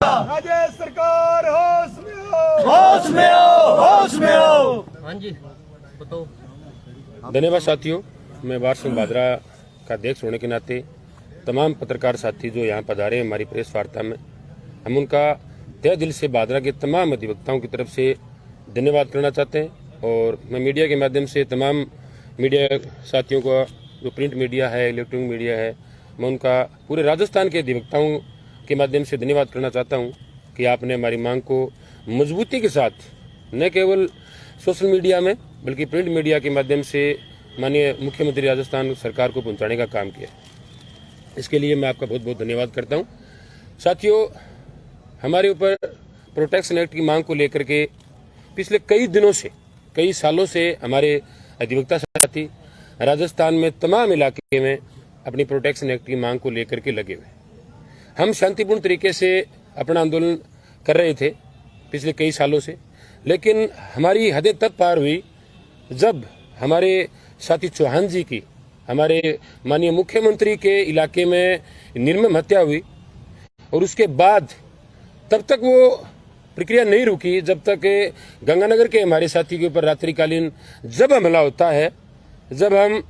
राजेश सरकार होश में हो, होश में हो, होश में हो। हाँ जी बताओ। धन्यवाद साथियों। मैं बार सिंह भादरा का अध्यक्ष होने के नाते तमाम पत्रकार साथी जो यहाँ पधारे हमारी प्रेस वार्ता में, हम उनका तहे दिल से भादरा के तमाम अधिवक्ताओं की तरफ से धन्यवाद करना चाहते हैं। और मैं मीडिया के माध्यम से तमाम मीडिया साथियों का, जो प्रिंट मीडिया है, इलेक्ट्रॉनिक मीडिया है, मैं उनका पूरे राजस्थान के अधिवक्ताओं के माध्यम से धन्यवाद करना चाहता हूं कि आपने हमारी मांग को मजबूती के साथ न केवल सोशल मीडिया में बल्कि प्रिंट मीडिया के माध्यम से माननीय मुख्यमंत्री राजस्थान सरकार को पहुंचाने का काम किया। इसके लिए मैं आपका बहुत बहुत धन्यवाद करता हूं। साथियों, हमारे ऊपर प्रोटेक्शन एक्ट की मांग को लेकर के पिछले कई दिनों से, कई सालों से हमारे अधिवक्ता साथी राजस्थान में तमाम इलाके में अपनी प्रोटेक्शन एक्ट की मांग को लेकर के लगे हुए। हम शांतिपूर्ण तरीके से अपना आंदोलन कर रहे थे पिछले कई सालों से, लेकिन हमारी हदें तब पार हुई जब हमारे साथी चौहान जी की, हमारे माननीय मुख्यमंत्री के इलाके में निर्मम हत्या हुई। और उसके बाद तब तक वो प्रक्रिया नहीं रुकी जब तक गंगानगर के हमारे साथी के ऊपर रात्रिकालीन जब हमला होता है, जब हम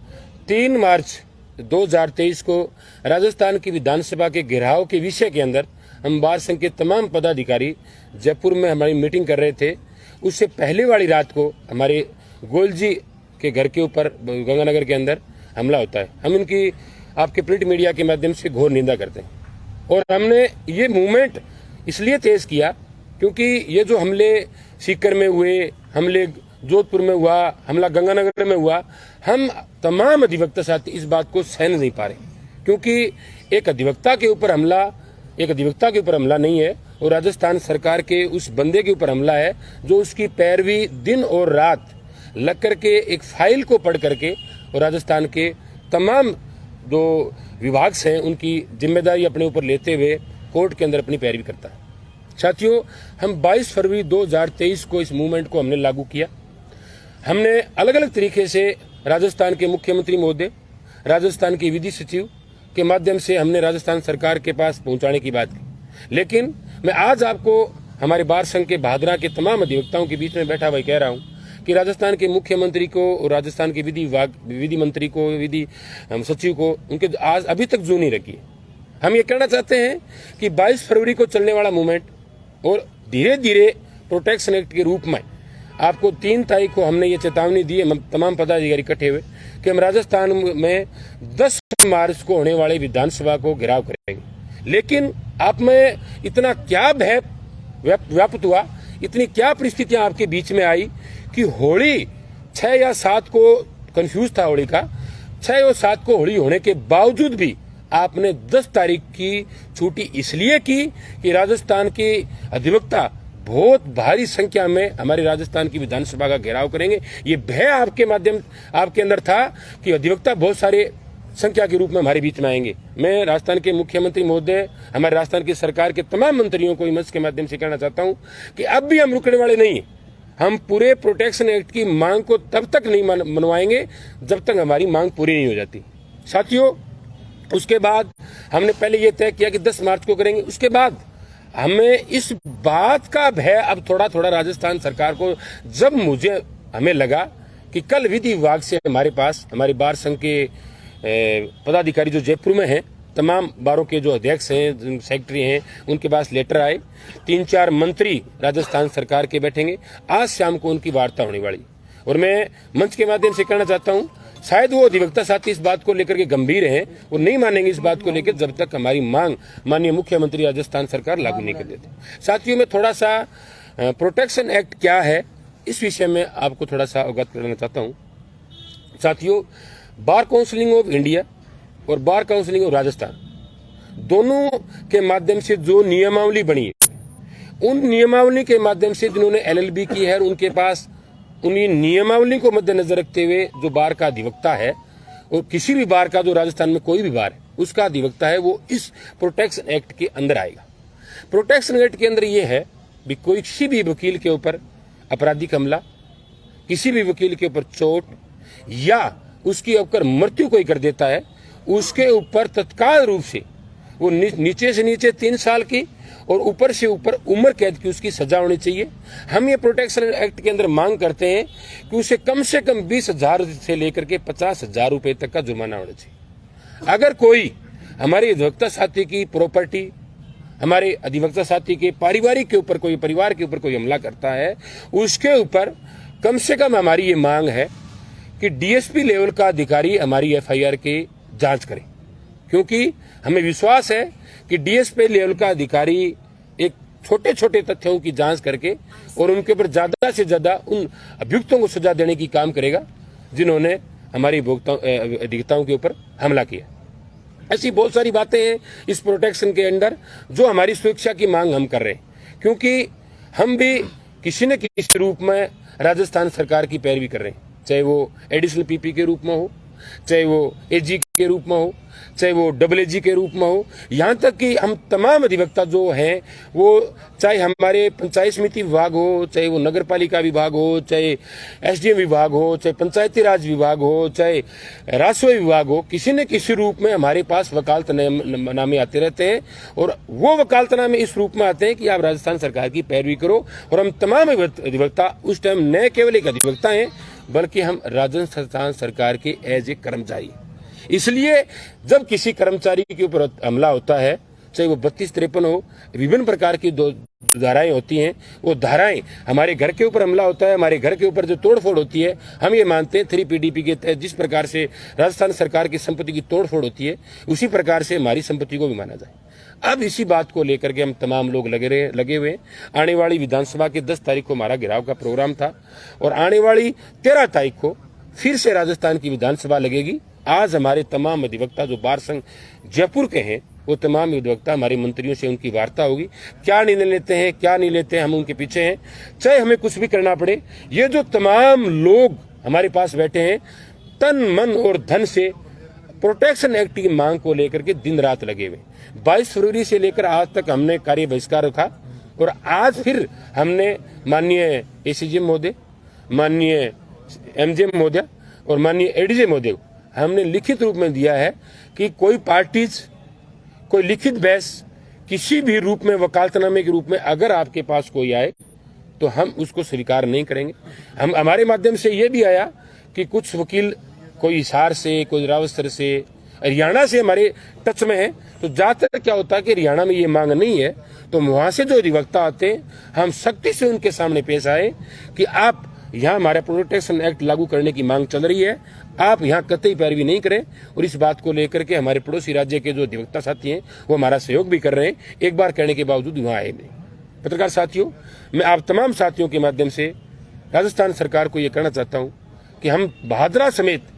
3 मार्च 2023 को राजस्थान की विधानसभा के घेराव के विषय के अंदर हम बार संघ के तमाम पदाधिकारी जयपुर में हमारी मीटिंग कर रहे थे। उससे पहले वाली रात को हमारे गोयल जी के घर के ऊपर गंगानगर के अंदर हमला होता है। हम इनकी आपके प्रिंट मीडिया के माध्यम से घोर निंदा करते हैं। और हमने ये मूवमेंट इसलिए तेज किया क्योंकि ये जो हमले सीकर में हुए, हमले जोधपुर में हुआ, हमला गंगानगर में हुआ, हम तमाम अधिवक्ता साथी इस बात को सहन नहीं पा रहे। क्योंकि एक अधिवक्ता के ऊपर हमला एक अधिवक्ता के ऊपर हमला नहीं है, और राजस्थान सरकार के उस बंदे के ऊपर हमला है जो उसकी पैरवी दिन और रात लग करके एक फाइल को पढ़ करके और राजस्थान के तमाम जो विभाग हैं उनकी जिम्मेदारी अपने ऊपर लेते हुए कोर्ट के अंदर अपनी पैरवी करता है। साथियों, हम 22 फरवरी 2023 को इस मूवमेंट को हमने लागू किया। हमने अलग अलग तरीके से राजस्थान के मुख्यमंत्री महोदय, राजस्थान के विधि सचिव के माध्यम से हमने राजस्थान सरकार के पास पहुंचाने की बात की। लेकिन मैं आज आपको हमारे बार संघ के भादरा के तमाम अधिवक्ताओं के बीच में बैठा हुआ कह रहा हूं कि राजस्थान के मुख्यमंत्री को और राजस्थान के विधि मंत्री को, विधि सचिव को, उनके आज अभी तक जू नहीं रखी है। हम ये कहना चाहते हैं कि 22 फरवरी को चलने वाला मूवमेंट और धीरे धीरे प्रोटेक्शन एक्ट के रूप में आपको 3 तारीख को हमने ये चेतावनी दी है तमाम पदाधिकारी इकट्ठे हुए कि हम राजस्थान में 10 मार्च को होने वाले विधानसभा को घेराव करेंगे। लेकिन आप में इतना क्या भय व्याप्त हुआ, इतनी क्या परिस्थितियां आपके बीच में आई कि होली 6 या 7 को कंफ्यूज था होली का, 6 और 7 को होली होने के बावजूद भी आपने 10 तारीख की छुट्टी इसलिए की कि राजस्थान के अधिवक्ता बहुत भारी संख्या में हमारे राजस्थान की विधानसभा का घेराव करेंगे। ये भय आपके अंदर था कि अधिवक्ता बहुत सारे संख्या के रूप में हमारे बीच में आएंगे। मैं राजस्थान के मुख्यमंत्री महोदय, हमारे राजस्थान की सरकार के तमाम मंत्रियों को मंच के माध्यम से कहना चाहता हूं कि अब भी हम रुकने वाले नहीं हैं। हम पूरे प्रोटेक्शन एक्ट की मांग को तब तक नहीं मनवाएंगे जब तक हमारी मांग पूरी नहीं हो जाती। साथियों, उसके बाद हमने पहले ये तय किया कि 10 मार्च को करेंगे। उसके बाद हमें इस बात का भय अब थोड़ा थोड़ा राजस्थान सरकार को, जब हमें लगा कि कल विधि विभाग से हमारे पास हमारे बार संघ के पदाधिकारी जो जयपुर में हैं, तमाम बारों के जो अध्यक्ष हैं, सेक्रेटरी हैं, उनके पास लेटर आए। 3-4 मंत्री राजस्थान सरकार के बैठेंगे। आज शाम को उनकी वार्ता होने वाली। और मैं मंच के माध्यम से कहना चाहता हूं, शायद वो अधिवक्ता साथी इस बात को लेकर के गंभीर हैं और नहीं मानेंगे इस बात को लेकर जब तक हमारी मांग माननीय मुख्यमंत्री राजस्थान सरकार लागू नहीं कर देते। साथियों, मैं थोड़ा सा प्रोटेक्शन एक्ट क्या है इस विषय में आपको थोड़ा सा अवगत कराना चाहता हूं। साथियों, बार काउंसिलिंग ऑफ इंडिया और बार काउंसिलिंग ऑफ राजस्थान दोनों के माध्यम से जो नियमावली बनी है, उन नियमावली के माध्यम से जिन्होंने LLB की है, उनके पास उन्हीं नियमावली को मद्देनजर रखते हुए जो बार का अधिवक्ता है, और किसी भी बार का, जो राजस्थान में कोई भी बार है उसका अधिवक्ता है, वो इस प्रोटेक्शन एक्ट के अंदर आएगा। प्रोटेक्शन एक्ट के अंदर ये है भी कोई किसी भी वकील के ऊपर आपराधिक हमला, किसी भी वकील के ऊपर चोट या उसकी अगर मृत्यु कोई कर देता है, उसके ऊपर तत्काल रूप से वो नीचे से नीचे 3 साल की और ऊपर से ऊपर उम्र कैद की उसकी सजा होनी चाहिए। हम ये प्रोटेक्शन एक्ट के अंदर मांग करते हैं कि उसे कम से कम 20,000 से लेकर के 50,000 रुपए तक का जुर्माना होना चाहिए। अगर कोई हमारे अधिवक्ता साथी की प्रॉपर्टी, हमारे अधिवक्ता साथी के पारिवारिक के ऊपर, कोई परिवार के ऊपर कोई हमला करता है, उसके ऊपर कम से कम हमारी ये मांग है कि डीएसपी लेवल का अधिकारी हमारी एफआईआर की जांच करे, क्योंकि हमें विश्वास है कि डीएसपी लेवल का अधिकारी एक छोटे छोटे तथ्यों की जांच करके और उनके ऊपर ज्यादा से ज्यादा उन अभियुक्तों को सजा देने की काम करेगा जिन्होंने हमारी अधिवक्ताओं के ऊपर हमला किया। ऐसी बहुत सारी बातें हैं इस प्रोटेक्शन के अंदर जो हमारी सुरक्षा की मांग हम कर रहे हैं, क्योंकि हम भी किसी न किसी रूप में राजस्थान सरकार की पैरवी कर रहे हैं, चाहे वो एडिशनल पीपी के रूप में हो, चाहे वो एजी के रूप में हो, चाहे वो डबल एजी के रूप में हो, यहाँ तक कि हम तमाम अधिवक्ता जो हैं वो चाहे हमारे पंचायत समिति विभाग हो, चाहे वो नगर पालिका विभाग हो, चाहे एसडीएम विभाग हो, चाहे पंचायती राज विभाग हो, चाहे राजस्व विभाग हो, किसी न किसी रूप में हमारे पास वकालतनामे आते रहते हैं। और वो वकालतनामे इस रूप में आते हैं कि आप राजस्थान सरकार की पैरवी करो। और हम तमाम अधिवक्ता उस टाइम न केवल एक अधिवक्ता हैं बल्कि हम राजस्थान सरकार के एज ए कर्मचारी। इसलिए जब किसी कर्मचारी के ऊपर हमला होता है, चाहे वो 32-53 हो, विभिन्न प्रकार की दो धाराएं होती हैं, वो धाराएं हमारे घर के ऊपर हमला होता है, हमारे घर के ऊपर जो तोड़फोड़ होती है, हम ये मानते हैं 3 PDP के तहत जिस प्रकार से राजस्थान सरकार की संपत्ति की तोड़फोड़ होती है उसी प्रकार से हमारी संपत्ति को भी माना जाए। अब इसी बात को लेकर के हम तमाम लोग लगे हुए। आने वाली विधानसभा के 10 तारीख को हमारा घेराव का प्रोग्राम था और आने वाली 13 तारीख को फिर से राजस्थान की विधानसभा लगेगी। आज हमारे तमाम अधिवक्ता जो बार संघ जयपुर के हैं, वो तमाम अधिवक्ता हमारे मंत्रियों से उनकी वार्ता होगी, क्या निर्णय लेते हैं क्या नहीं लेते हैं, हम उनके पीछे हैं, चाहे हमें कुछ भी करना पड़े। ये जो तमाम लोग हमारे पास बैठे हैं तन मन और धन से प्रोटेक्शन एक्ट की मांग को लेकर के दिन रात लगे हुए। 22 फरवरी से लेकर आज तक हमने कार्य बहिष्कार रखा और आज फिर हमने माननीय एसीजी महोदय, माननीय एमजे महोदय और माननीय एडीजे महोदय हमने लिखित रूप में दिया है कि कोई पार्टीज, कोई लिखित बहस किसी भी रूप में वकालतनामे के रूप में अगर आपके पास कोई आए तो हम उसको स्वीकार नहीं करेंगे। हम हमारे माध्यम से ये भी आया कि कुछ वकील कोई हिसार से, कोई रावस्तर से, हरियाणा से हमारे टच में है, तो ज्यादातर क्या होता है कि हरियाणा में ये मांग नहीं है, तो वहां से जो अधिवक्ता आते हैं हम सख्ती से उनके सामने पेश आए कि आप यहाँ हमारा प्रोटेक्शन एक्ट लागू करने की मांग चल रही है, आप यहाँ कतई पैरवी नहीं करें। और इस बात को लेकर के हमारे पड़ोसी राज्य के जो अधिवक्ता साथी हैं वो हमारा सहयोग भी कर रहे हैं, एक बार कहने के बावजूद वहाँ आए नहीं। पत्रकार साथियों, मैं आप तमाम साथियों के माध्यम से राजस्थान सरकार को ये कहना चाहता हूँ कि हम भादरा समेत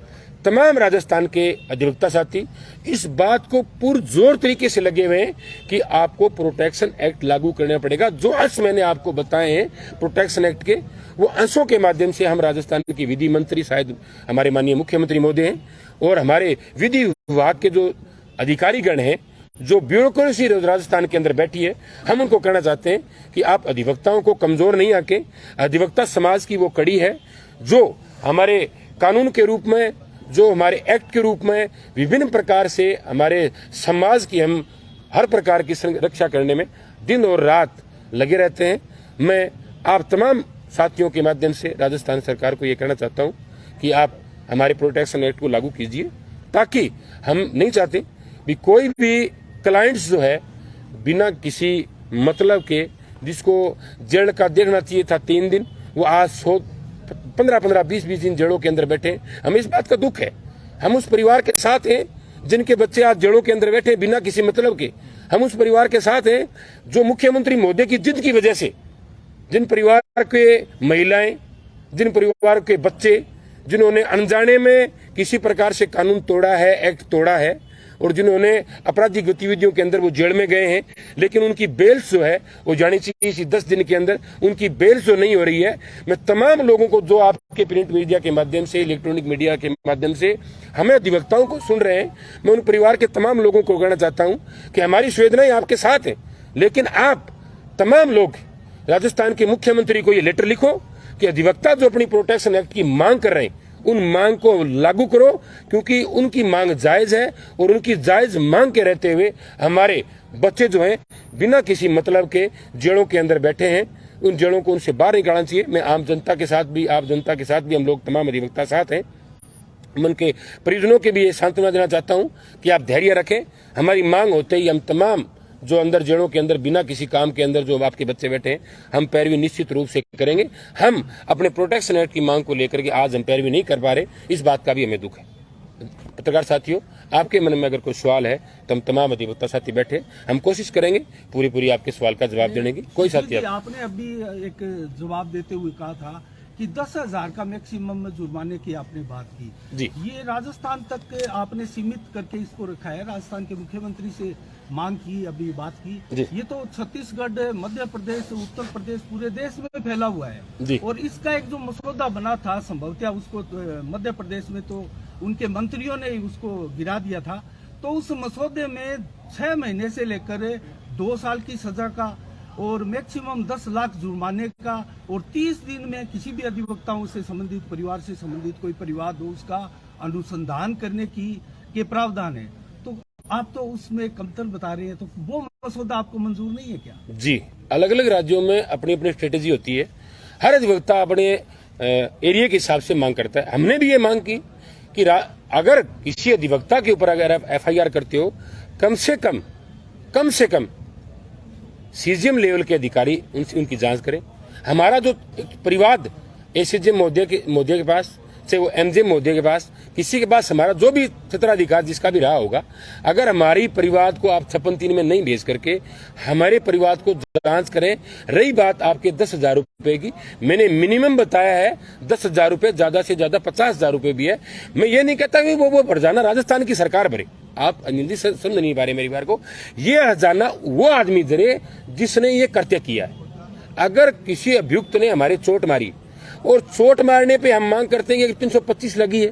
तमाम राजस्थान के अधिवक्ता साथी इस बात को पुरजोर तरीके से लगे हुए हैं कि आपको प्रोटेक्शन एक्ट लागू करना पड़ेगा। जो अंश मैंने आपको बताए हैं प्रोटेक्शन एक्ट के, वो अंशों के माध्यम से हम राजस्थान के विधि मंत्री, शायद हमारे माननीय मुख्यमंत्री महोदय हैं, और हमारे विधि विभाग के जो अधिकारीगण हैं, जो ब्यूरोक्रेसी राजस्थान के अंदर बैठी है, हम उनको कहना चाहते हैं कि आप अधिवक्ताओं को कमजोर नहीं आके, अधिवक्ता समाज की वो कड़ी है जो हमारे कानून के रूप में, जो हमारे एक्ट के रूप में विभिन्न प्रकार से हमारे समाज की हम हर प्रकार की रक्षा करने में दिन और रात लगे रहते हैं। मैं आप तमाम साथियों के माध्यम से राजस्थान सरकार को ये कहना चाहता हूँ कि आप हमारे प्रोटेक्शन एक्ट को लागू कीजिए, ताकि हम नहीं चाहते भी कोई भी क्लाइंट्स जो है बिना किसी मतलब के, जिसको जेल का देखना चाहिए था 3 दिन, वो आज 15-15, 20-20 दिन जेलों के अंदर बैठे। हमें इस बात का दुख है। हम उस परिवार के साथ हैं जिनके बच्चे आज जेलों के अंदर बैठे बिना किसी मतलब के। हम उस परिवार के साथ हैं जो मुख्यमंत्री महोदय की जिद की वजह से, जिन परिवार के महिलाएं, जिन परिवार के बच्चे, जिन्होंने अनजाने में किसी प्रकार से कानून तोड़ा है, एक्ट तोड़ा है, और जिन्होंने आपराधिक गतिविधियों के अंदर वो जेल में गए हैं, लेकिन उनकी बेल्स जो है वो जानी चाहिए इसी 10 दिन के अंदर, उनकी बेल्स जो नहीं हो रही है। मैं तमाम लोगों को जो आपके प्रिंट मीडिया के माध्यम से, इलेक्ट्रॉनिक मीडिया के माध्यम से हमें अधिवक्ताओं को सुन रहे हैं, मैं उन परिवार के तमाम लोगों को कहना चाहता हूं कि हमारी संवेदनाएं आपके साथ है, लेकिन आप तमाम लोग राजस्थान के मुख्यमंत्री को ये लेटर लिखो कि अधिवक्ता जो अपनी प्रोटेक्शन एक्ट की मांग कर रहे हैं उन मांग को लागू करो, क्योंकि उनकी मांग जायज है और उनकी जायज मांग के रहते हुए हमारे बच्चे जो हैं बिना किसी मतलब के जेलों के अंदर बैठे हैं, उन जेलों को उनसे बाहर निकालना चाहिए। मैं आम जनता के साथ भी हम लोग तमाम अधिवक्ता साथ हैं। मन के परिजनों के भी ये सांत्वना देना चाहता हूं कि आप धैर्य रखें। हमारी मांग होते ही हम तमाम जो अंदर जेलों के अंदर बिना किसी काम के अंदर जो आपके बच्चे बैठे हैं, हम पैरवी निश्चित रूप से करेंगे। हम अपने प्रोटेक्शन एक्ट की मांग को लेकर के आज हम पैरवी नहीं कर पा रहे, इस बात का भी हमें दुख है। पत्रकार साथियों, आपके मन में अगर कोई सवाल है तो हम तमाम अधिवक्ता साथी बैठे, हम कोशिश करेंगे पूरी आपके सवाल का जवाब देने की। कोई साथी आपने अभी एक जवाब देते हुए कहा था कि 10,000 का मैक्सिमम जुर्माने की आपने बात की जी। ये राजस्थान तक आपने सीमित करके इसको रखा है, राजस्थान के मुख्यमंत्री से मांग की, अभी बात की। ये तो छत्तीसगढ़, मध्य प्रदेश, उत्तर प्रदेश, पूरे देश में फैला हुआ है। और इसका एक जो मसौदा बना था, संभवतः उसको मध्य प्रदेश में तो उनके मंत्रियों ने उसको गिरा दिया था। तो उस मसौदे में 6 महीने से लेकर 2 साल की सजा का और मैक्सिमम 10 लाख जुर्माने का और 30 दिन में किसी भी अधिवक्ताओं से संबंधित, परिवार से संबंधित कोई परिवार हो उसका अनुसंधान करने की के प्रावधान है। तो आप तो उसमें कमतर बता रहे हैं, तो वो मसौदा आपको मंजूर नहीं है क्या? जी, अलग अलग राज्यों में अपनी अपनी स्ट्रेटेजी होती है। हर अधिवक्ता अपने एरिया के हिसाब से मांग करता है। हमने भी ये मांग की कि अगर किसी अधिवक्ता के ऊपर अगर आप FIR करते हो, कम से कम सीजीएम लेवल के अधिकारी उनकी जांच करें। हमारा जो परिवाद ACJ महोदय के पास से वो MJ महोदय के पास, किसी के पास हमारा जो भी क्षेत्राधिकार जिसका भी रहा होगा, अगर हमारी परिवाद को आप 56(3) में नहीं भेज करके हमारे परिवाद को जांच करें। रही बात आपके 10,000 रुपए की, मैंने मिनिमम बताया है 10,000 रुपए, ज्यादा से ज्यादा 50,000 रुपए भी है। मैं ये नहीं कहता कि वो हर्जाना राजस्थान की सरकार भरे, आप अनिल समझ नहीं पा रहे मेरी बात को। ये हर्जाना वो आदमी दे जिसने ये कृत्य किया है। अगर किसी अभियुक्त ने हमारे चोट मारी और चोट मारने पे हम मांग करते हैं कि 325 लगी है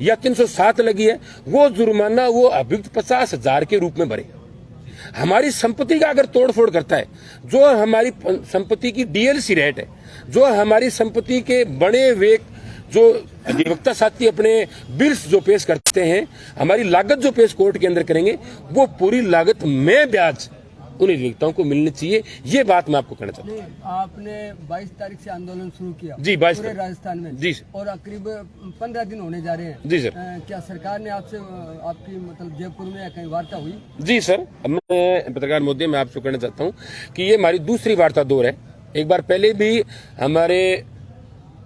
या 307 लगी है, वो जुर्माना वो अभियुक्त 50,000 के रूप में भरे। हमारी संपत्ति का अगर तोड़फोड़ करता है, जो हमारी संपत्ति की DLC रेट है, जो हमारी संपत्ति के बड़े हुए जो अधिवक्ता साथी अपने बिल्स जो पेश करते हैं, हमारी लागत जो पेश कोर्ट के अंदर करेंगे, वो पूरी लागत में ब्याज उन अधिवक्ताओं को मिलनी चाहिए। ये बात मैं आपको कहना चाहता हूँ। आपने 22 तारीख से आंदोलन शुरू किया जी, 22 पूरे राजस्थान में जी, और करीब 15 दिन होने जा रहे हैं जी सर। क्या सरकार ने आपसे आपकी मतलब जयपुर में कहीं वार्ता हुई? जी सर, मैं पत्रकार महोदय मैं आपसे कहना चाहता हूँ कि ये हमारी दूसरी वार्ता दौर है। एक बार पहले भी हमारे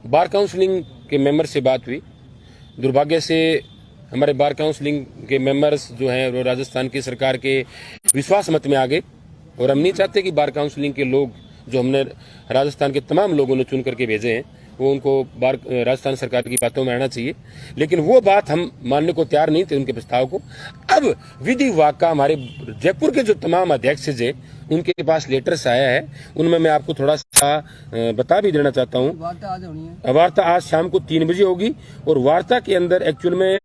बार काउंसिलिंग के मेंबर से बात हुई। दुर्भाग्य से हमारे बार काउंसिलिंग के मेंबर्स जो हैं वो राजस्थान की सरकार के विश्वास मत में आ गए, और हम नहीं चाहते कि बार काउंसिलिंग के लोग जो हमने राजस्थान के तमाम लोगों ने चुन करके भेजे हैं, वो उनको राजस्थान सरकार की बातों में आना चाहिए। लेकिन वो बात हम मानने को तैयार नहीं थे, उनके प्रस्ताव को। अब विधि विभाग का हमारे जयपुर के जो तमाम अध्यक्ष हैं उनके पास लेटर्स आया है, उनमें मैं आपको थोड़ा सा बता भी देना चाहता हूँ। वार्ता आज शाम को 3 बजे होगी, और वार्ता के अंदर एक्चुअल में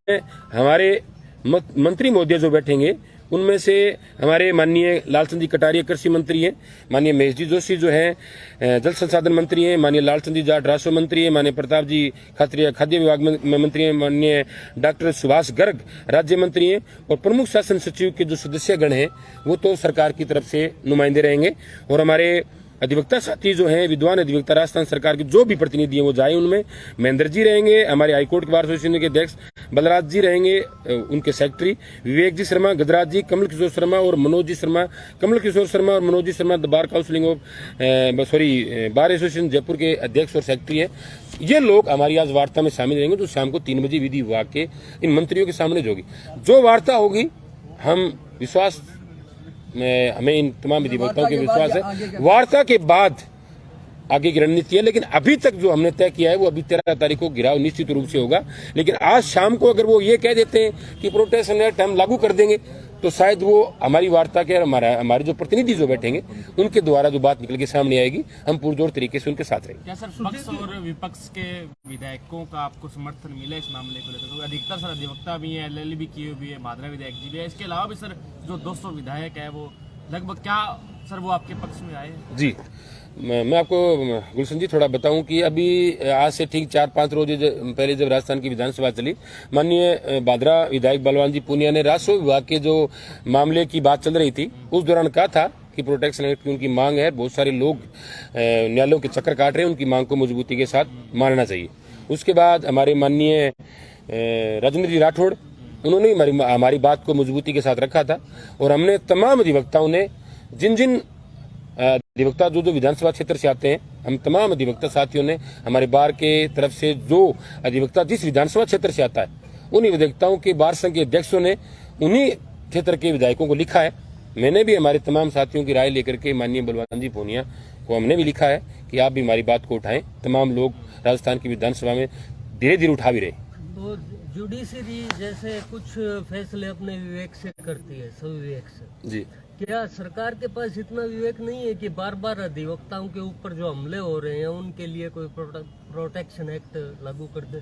हमारे मंत्री महोदय जो बैठेंगे उनमें से हमारे माननीय लालचंद जी कटारिया कृषि मंत्री हैं, माननीय महेश जी जोशी जो हैं जल संसाधन मंत्री हैं, माननीय लालचंद जी जाट राजस्व मंत्री हैं, माननीय प्रताप जी खत्रिया खाद्य विभाग में मंत्री हैं, माननीय डॉक्टर सुभाष गर्ग राज्य मंत्री हैं, और प्रमुख शासन सचिव के जो सदस्यगण हैं वो तो सरकार की तरफ से नुमाइंदे रहेंगे। और हमारे अधिवक्ता साथी जो हैं, विद्वान अधिवक्ता राजस्थान सरकार के जो भी प्रतिनिधि हैं वो जाए, उनमें महेंद्र जी रहेंगे, हमारे हाईकोर्ट के बार एसोसिएशन के अध्यक्ष बलराज जी रहेंगे, उनके सेक्रेटरी विवेक जी शर्मा, गजराज जी, कमल किशोर शर्मा और मनोज जी शर्मा, कमल किशोर शर्मा और Manoj ji Sharma bar counselling of bar association Jaipur के अध्यक्ष और सेक्रेटरी है। ये लोग हमारी आज वार्ता में शामिल रहेंगे, जो शाम को 3 बजे विधि विभाग के इन मंत्रियों के सामने होगी। जो वार्ता होगी, हम विश्वास हमें इन तमाम अधिवक्ताओं के विश्वास है, वार्ता के बाद आगे की रणनीति है। लेकिन अभी तक जो हमने तय किया है वो अभी 13 तारीख को गिराव निश्चित रूप से होगा। लेकिन आज शाम को अगर वो ये कह देते हैं कि प्रोटेक्शन एक्ट हम लागू कर देंगे, तो शायद वो हमारी वार्ता के हमारे जो प्रतिनिधि जो बैठेंगे उनके द्वारा जो बात निकल के सामने आएगी, हम पुरजोर तरीके से उनके साथ रहेंगे। क्या सर पक्ष और विपक्ष के विधायकों का आपको समर्थन मिला इस मामले को लेकर? तो अधिकतर सर अधिवक्ता भी है, LLB भी किए हुए है, भादरा विधायक जी भी है, इसके अलावा भी सर जो 200 विधायक है वो लगभग क्या सर वो आपके पक्ष में आए? जी, मैं आपको गुलशन जी थोड़ा बताऊं कि अभी आज से ठीक 4-5 रोज पहले जब राजस्थान की विधानसभा चली, माननीय बादरा विधायक बलवान जी पूनिया ने राजस्व विभाग के जो मामले की बात चल रही थी उस दौरान कहा था कि प्रोटेक्शन एक्ट की उनकी मांग है। बहुत सारे लोग न्यायालयों के चक्कर काट रहे हैं, उनकी मांग को मजबूती के साथ मानना चाहिए। उसके बाद हमारे माननीय राजेंद्र जी राठौड़, उन्होंने हमारी बात को मजबूती के साथ रखा था और हमने तमाम अधिवक्ताओं ने जिन अधिवक्ता जो विधानसभा क्षेत्र से आते हैं, हम तमाम अधिवक्ता साथियों ने हमारे बार के तरफ से जो अधिवक्ता जिस विधानसभा क्षेत्र से आता है उन्हीं अधिवक्ताओं के बार संघ के अध्यक्षों ने उन्हीं क्षेत्र के विधायकों को लिखा है। मैंने भी हमारे तमाम साथियों की राय लेकर के माननीय बलवान जी पूनिया को हमने भी लिखा है कि आप भी हमारी बात को उठाएं। तमाम लोग राजस्थान की विधानसभा में धीरे धीरे उठा भी रहे। तो जुडिशरी जैसे कुछ फैसले अपने विवेक से करती है, स्वविवेक से, जी क्या सरकार के पास इतना विवेक नहीं है कि बार बार अधिवक्ताओं के ऊपर जो हमले हो रहे हैं उनके लिए कोई प्रोटेक्शन एक्ट लागू कर दे?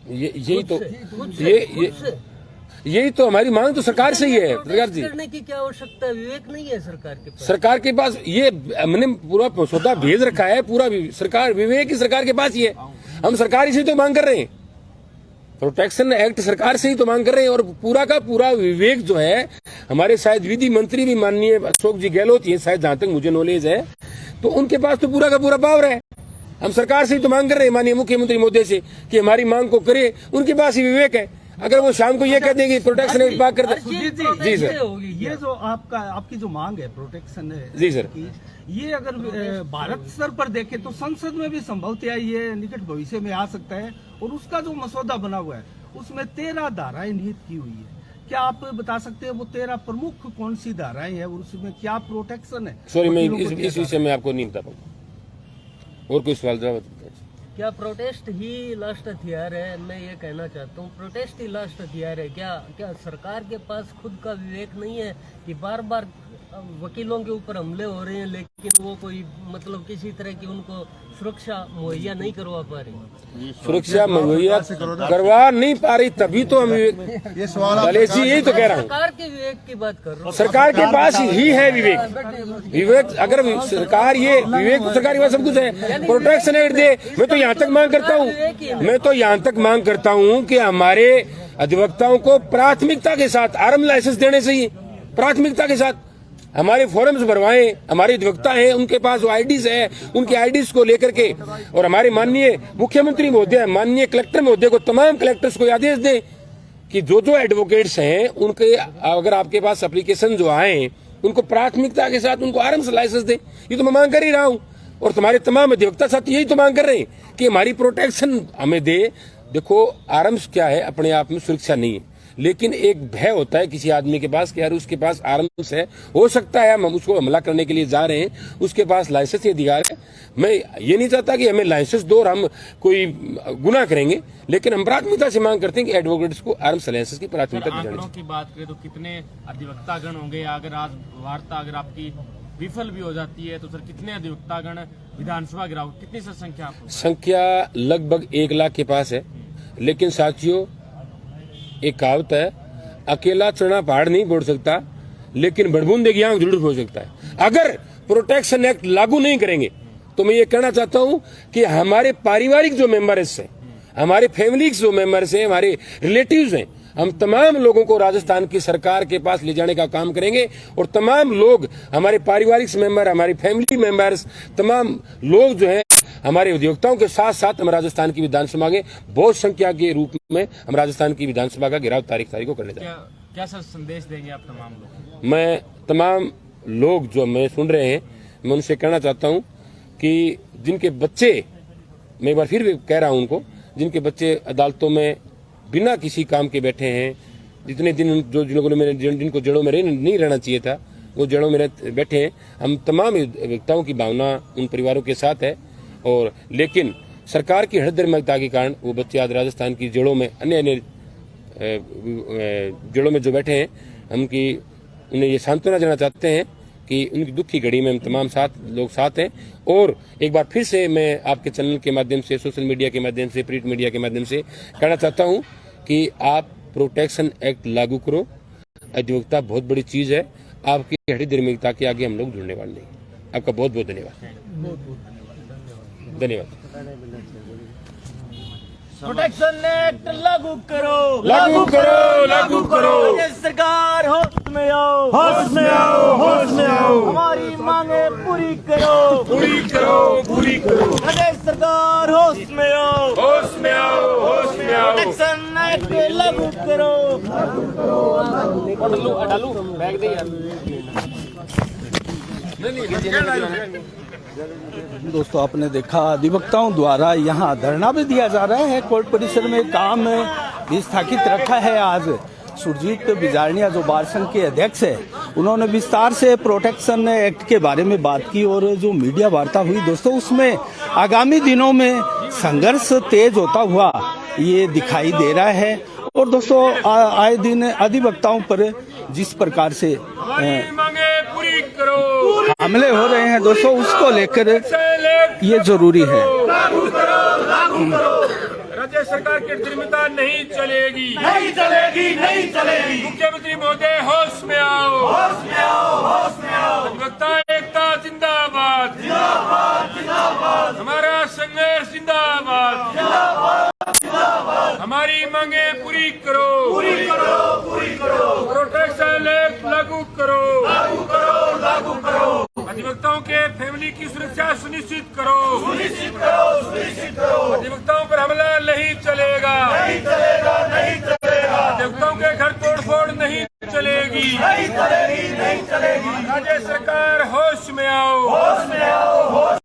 यही तो हमारी मांग तो सरकार से ही है। सरकार जी करने की क्या आवश्यकता है? विवेक नहीं है सरकार के पास। सरकार के पास ये हमने पूरा मसौदा भेज रखा है, पूरा सरकार विवेक ही सरकार के पास ही है। हम सरकार ही से तो मांग कर रहे हैं, प्रोटेक्शन एक्ट सरकार से ही तो मांग कर रहे हैं। और पूरा का पूरा विवेक जो है हमारे शायद विधि मंत्री भी माननीय अशोक जी गहलोत ये शायद, जहां तक मुझे नॉलेज है, तो उनके पास तो पूरा का पूरा पावर है। हम सरकार से ही तो मांग कर रहे हैं, माननीय मुख्यमंत्री महोदय से, कि हमारी मांग को करे। उनके पास ही विवेक है। अगर वो शाम को ये कह देंगे प्रोटेक्शन एक्ट पास कर दे। जी सर, ये जो आपकी जो मांग है प्रोटेक्शन जी सर, ये अगर भारत स्तर पर देखें तो संसद में भी संभवतः ये निकट भविष्य में आ सकता है। और उसका जो मसौदा बना हुआ है उसमें 13 धाराएं निहित की हुई है। क्या आप बता सकते हैं वो 13 प्रमुख कौन सी धाराएं हैं और उसमें क्या प्रोटेक्शन है? सॉरी, मैं इस विषय में आपको नहीं बता पाऊंगा। और कोई सवाल जवाब? क्या प्रोटेस्ट ही लास्ट हथियार है? मैं ये कहना चाहता हूँ प्रोटेस्ट ही लास्ट हथियार है। क्या सरकार के पास खुद का विवेक नहीं है कि बार बार वकीलों के ऊपर हमले हो रहे हैं लेकिन वो कोई मतलब किसी तरह की उनको सुरक्षा मुहैया नहीं करवा पा रही? सुरक्षा मुहैया करवा नहीं पा रही, तभी तो हम ये सवाल यही तो कह रहा हूँ। सरकार के विवेक की बात कर रहा हूँ। सरकार के पास ही है विवेक। अगर सरकार ये विवेक तो सरकार के पास सब कुछ है। Protection act they. मैं तो यहाँ तक मांग करता हूँ कि हमारे अधिवक्ताओं को प्राथमिकता के साथ आर्म लाइसेंस देने चाहिए। प्राथमिकता के साथ हमारे फॉर्म्स भरवाएं। हमारे अधिवक्ता हैं, उनके पास जो आईडीज है, उनके आईडीज को लेकर के, और हमारे माननीय मुख्यमंत्री महोदय, माननीय कलेक्टर महोदय को, तमाम कलेक्टर्स को आदेश दें कि जो एडवोकेट्स हैं उनके अगर आपके पास एप्लीकेशन जो आए उनको प्राथमिकता के साथ उनको आर्म्स लाइसेंस दें। ये तो मैं मांग कर ही रहा हूँ और तुम्हारे तमाम अधिवक्ता साथी यही तो मांग कर रहे हैं कि हमारी प्रोटेक्शन हमें दे। देखो, आर्म्स क्या है, अपने आप में सुरक्षा नहीं है, लेकिन एक भय होता है किसी आदमी के पास कि यार उसके पास आर्म्स है, हो सकता है हम उसको हमला करने के लिए जा रहे हैं, उसके पास लाइसेंस ही अधिकार है। मैं ये नहीं चाहता कि हमें लाइसेंस दो और हम कोई गुनाह करेंगे, लेकिन हम प्राथमिकता से मांग करते हैं कि एडवोकेट्स को आर्म्स लाइसेंस की प्राथमिकता दी जानी चाहिए। की बात करें तो कितने अधिवक्तागण होंगे? अगर आज वार्ता अगर आपकी विफल भी हो जाती है तो सर कितने अधिवक्तागण विधानसभा गिराओ? कितनी संख्या लगभग 1 लाख के पास है। लेकिन साथियों, एक कहावत है, अकेला चढ़ना पहाड़ नहीं बोल सकता, लेकिन बड़बूंदे की आंख जरूर हो सकता है। अगर प्रोटेक्शन एक्ट लागू नहीं करेंगे तो मैं ये कहना चाहता हूं कि हमारे पारिवारिक जो मेंबर्स हैं, हमारे फैमिली जो मेंबर्स हैं, हमारे रिलेटिव्स हैं, हम तमाम लोगों को राजस्थान की सरकार के पास ले जाने का काम करेंगे। और तमाम लोग, हमारे पारिवारिक मेंबर, हमारे फैमिली मेंबर्स, तमाम लोग जो है हमारे अधिवक्ताओं के साथ साथ हम राजस्थान की विधानसभा के बहुत संख्या के रूप में हम राजस्थान की विधानसभा का घेराव तारीख को करने जा रहे हैं। क्या सर संदेश देंगे आप तमाम लोग? मैं तमाम लोग जो मैं सुन रहे हैं, मैं उनसे कहना चाहता हूं कि जिनके बच्चे, मैं एक बार फिर भी कह रहा हूं उनको, जिनके बच्चे अदालतों में बिना किसी काम के बैठे हैं, जितने दिन जिनको जड़ों में नहीं रहना चाहिए था वो जड़ों में बैठे हैं, हम तमाम व्यक्ताओं की भावना उन परिवारों के साथ है। और लेकिन सरकार की हृदयमयता के कारण वो बच्चे आज राजस्थान की जड़ों में, अन्य जड़ों में जो बैठे हैं, हम की उन्हें ये सांत्वना देना चाहते हैं कि उनकी दुख की घड़ी में हम तमाम लोग साथ हैं। और एक बार फिर से मैं आपके चैनल के माध्यम से, सोशल मीडिया के माध्यम से, प्रिंट मीडिया के माध्यम से कहना चाहता हूं कि आप प्रोटेक्शन एक्ट लागू करो। अधिवक्ता बहुत बड़ी चीज है, आपकी हृदयमयता के आगे हम लोग जुड़ने वाले नहीं। आपका बहुत बहुत धन्यवाद। धन्यवाद। प्रोटेक्शन एक्ट लागू करो, लागू करो, लागू करो। राज्य सरकार होश में आओ, होश में आओ, होश में आओ। हमारी मांगे पूरी करो, पूरी करो, पूरी करो। राज्य सरकार होश में आओ, होश में आओ, होश में आओ। प्रोटेक्शन एक्ट लागू करो। डालू बैग दे यार। दोस्तों आपने देखा अधिवक्ताओं द्वारा यहाँ धरना भी दिया जा रहा है। कोर्ट परिसर में काम भी स्थगित रखा है। आज सुरजीत बिजारनिया जो बार संघ के अध्यक्ष है, उन्होंने विस्तार से प्रोटेक्शन एक्ट के बारे में बात की और जो मीडिया वार्ता हुई दोस्तों, उसमें आगामी दिनों में संघर्ष तेज होता हुआ ये दिखाई दे रहा है। और दोस्तों आए दिन अधिवक्ताओं पर जिस प्रकार से पूरी करो, हमले हो रहे हैं दोस्तों, उसको लेकर ये जरूरी है। राज्य सरकार की निर्मिता नहीं चलेगी, नहीं चलेगी, नहीं चलेगी। मुख्यमंत्री महोदय होश में आओ, होश में आओ, होश में आओ। अधिवक्ता एकता जिंदाबाद, जिंदाबाद, जिंदाबाद, हमारा संघर्ष जिंदाबाद, जिंदाबाद, जिंदाबाद। हमारी मांगे पूरी करो, पूरी करो, पूरी करो। प्रोटेक्शन एक्ट लागू करो, लागू करो, लागू करो। अधिवक्ताओं के फैमिली की सुरक्षा सुनिश्चित करो, सुनिश्चित करो, सुनिश्चित करो। अधिवक्ताओं पर हमला नहीं चलेगा, नहीं चलेगा, नहीं चलेगा। अधिवक्ताओं के घर तोड़फोड़ नहीं चलेगी, नहीं चलेगी, नहीं चलेगी। राज्य